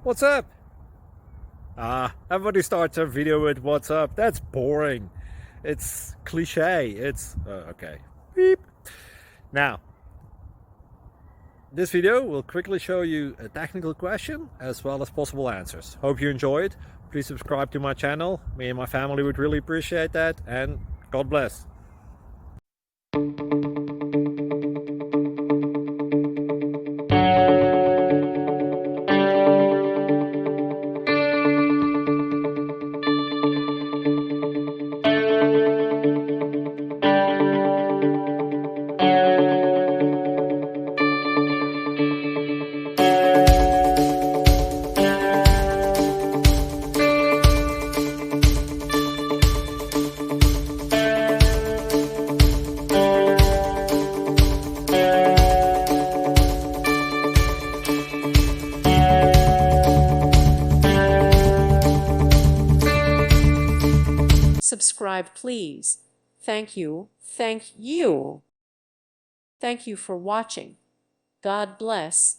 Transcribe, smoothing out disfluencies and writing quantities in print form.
What's up? Everybody starts a video with what's up. That's boring. It's cliche. It's okay. Beep. Now, this video will quickly show you a technical question as well as possible answers. Hope you enjoyed. Please subscribe to my channel. Me and my family would really appreciate that, and God bless. Subscribe, please. Thank you. Thank you. Thank you for watching. God bless.